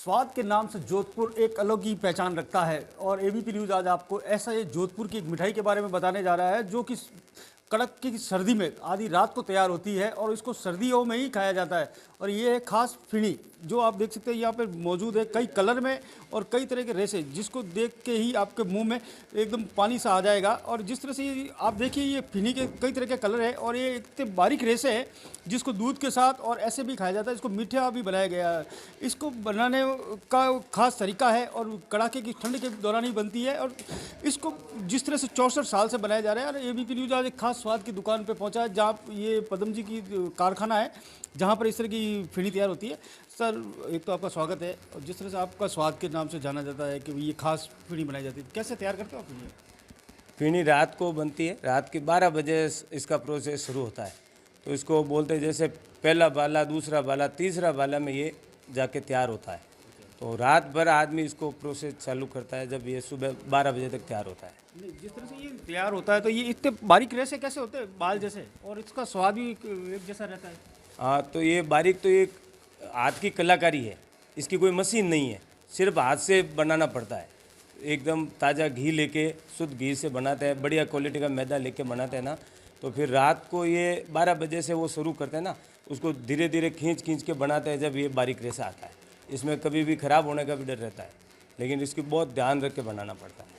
स्वाद के नाम से जोधपुर एक अलग ही पहचान रखता है और एबीपी न्यूज़ आज आपको ऐसा ये जोधपुर की एक मिठाई के बारे में बताने जा रहा है जो कि कड़क की सर्दी में आधी रात को तैयार होती है और इसको सर्दियों में ही खाया जाता है। और ये है खास फिनी जो आप देख सकते हैं यहाँ पे मौजूद है कई कलर में और कई तरह के रेशे जिसको देख के ही आपके मुंह में एकदम पानी सा आ जाएगा। और जिस तरह से आप देखिए ये फिनी के कई तरह के कलर है और ये इतने बारीक रेशे है जिसको दूध के साथ और ऐसे भी खाया जाता है। इसको मीठा भी बनाया गया है। इसको बनाने का खास तरीका है और कड़ाके की ठंड के दौरान ही बनती है। और इसको जिस तरह से 64 साल से बनाया जा रहा है। और एबीपी न्यूज़ आज एक खास स्वाद की दुकान पे पहुंचा है जहाँ ये पदम जी की कारखाना है जहाँ पर इस तरह की फिनी तैयार होती है। सर एक तो आपका स्वागत है और जिस तरह से आपका स्वाद के नाम से जाना जाता है कि ये खास फिनी बनाई जाती है, कैसे तैयार करते हो आप फिनी? फिनी रात को बनती है, रात के 12 बजे इसका प्रोसेस शुरू होता है। तो इसको बोलते हैं जैसे पहला बाला, दूसरा बाला, तीसरा बाला में ये जाके तैयार होता है। तो रात भर आदमी इसको प्रोसेस चालू करता है जब ये सुबह 12 बजे तक तैयार होता है। जिस तरह से ये तैयार होता है तो ये इतने बारीक रेशे कैसे होते हैं, बाल जैसे, और इसका स्वाद भी एक जैसा रहता है? हाँ, तो ये बारीक तो ये हाथ की कलाकारी है, इसकी कोई मशीन नहीं है, सिर्फ हाथ से बनाना पड़ता है। एकदम ताज़ा घी लेके शुद्ध घी से बनाते हैं, बढ़िया क्वालिटी का मैदा लेके बनाते हैं ना। तो फिर रात को ये 12 बजे से वो शुरू करते हैं ना, उसको धीरे धीरे खींच के बनाते हैं जब ये बारीक रेशा आता है। इसमें कभी भी ख़राब होने का भी डर रहता है, लेकिन इसकी बहुत ध्यान रख के बनाना पड़ता है।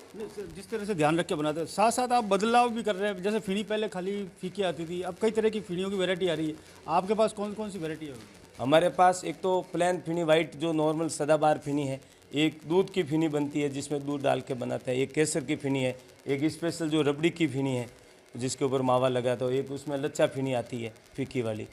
जिस तरह से ध्यान रख के बनाते हैं साथ साथ आप बदलाव भी कर रहे हैं। जैसे फिनी पहले खाली फीकी आती थी, अब कई तरह की फिनियों की वैरायटी आ रही है। आपके पास कौन कौन सी वैरायटी है? हमारे पास एक तो प्लेन फिनी वाइट जो नॉर्मल सदाबहार फिनी है, एक दूध की फिनी बनती है जिसमें दूध डाल के बनाते हैं, एक केसर की फिनी है, एक स्पेशल जो रबड़ी की फिनी है जिसके ऊपर मावा लगा, तो एक उसमें लच्छा फिनी आती है फीकी वाली,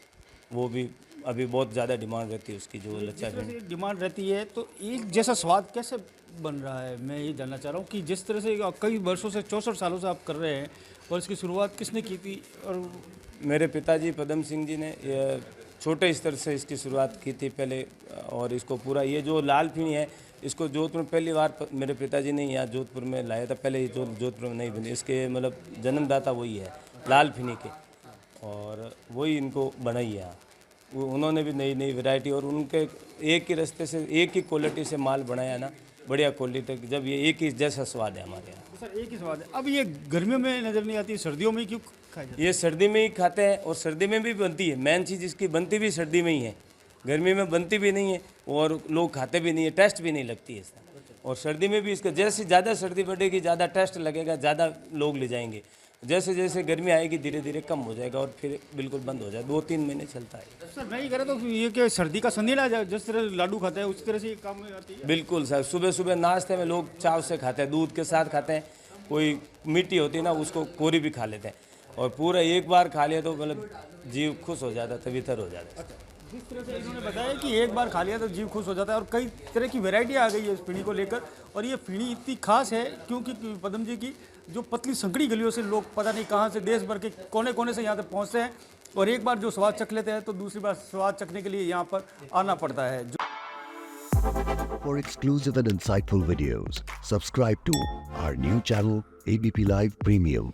वो भी अभी बहुत ज़्यादा डिमांड रहती है उसकी, जो लच्छा फिनी डिमांड रहती है। तो एक जैसा स्वाद कैसे बन रहा है, मैं ये जानना चाह रहा हूँ कि जिस तरह से कई वर्षों से 64 सालों से आप कर रहे हैं और इसकी शुरुआत किसने की थी? और मेरे पिताजी पदम सिंह जी ने ये छोटे स्तर से इसकी शुरुआत की थी पहले। और इसको पूरा ये जो लाल फिनी है इसको जोधपुर में पहली बार मेरे पिताजी ने यहाँ जोधपुर में लाया था। पहले जोधपुर में नहीं बनी, इसके मतलब जन्मदाता वही है लाल फिनी के, और वही इनको बनाई है। वो उन्होंने भी नई नई वैरायटी और उनके एक ही रास्ते से एक ही क्वालिटी से माल बनाया ना, बढ़िया क्वालिटी, जब ये एक ही जैसा स्वाद है हमारे यहाँ। सर एक ही स्वाद है। अब ये गर्मियों में नज़र नहीं आती, सर्दियों में क्यों खाई जाती है? ये सर्दी में ही खाते हैं और सर्दी में भी बनती है। मेन चीज़ इसकी बनती भी सर्दी में ही है, गर्मी में बनती भी नहीं है और लोग खाते भी नहीं है, टेस्ट भी नहीं लगती है इसका। और सर्दी में भी इसका जैसे ज़्यादा सर्दी बढ़ेगी ज़्यादा टेस्ट लगेगा, ज़्यादा लोग ले जाएंगे। जैसे जैसे गर्मी आएगी धीरे धीरे कम हो जाएगा और फिर बिल्कुल बंद हो जाए। 2-3 महीने चलता है। सर मैं ये कह रहा था ये कि सर्दी का संदेला जिस तरह लाडू खाता है उस तरह से ये काम में आती है? बिल्कुल सर, सुबह सुबह नाश्ते में लोग चाव से खाते हैं, दूध के साथ खाते हैं। कोई मीठी होती है ना उसको कोरी भी खा लेते हैं, और पूरा एक बार खा लिया तो मतलब जीव खुश हो जाता है, तवितर हो जाता है। जिस तरह से इन्होंने बताया कि एक बार खा लिया तो जीव खुश हो जाता है और कई तरह की वैरायटी आ गई है इस फिनी को लेकर। और ये फिनी इतनी खास है क्योंकि पदम जी की जो पतली संकड़ी गलियों से लोग पता नहीं कहाँ से देश भर के कोने कोने से यहाँ तक पहुँचते हैं और एक बार जो स्वाद चख लेते हैं तो दूसरी बार स्वाद चखने के लिए यहाँ पर आना पड़ता है। For exclusive and insightful videos, subscribe to our new channel ABP Live Premium.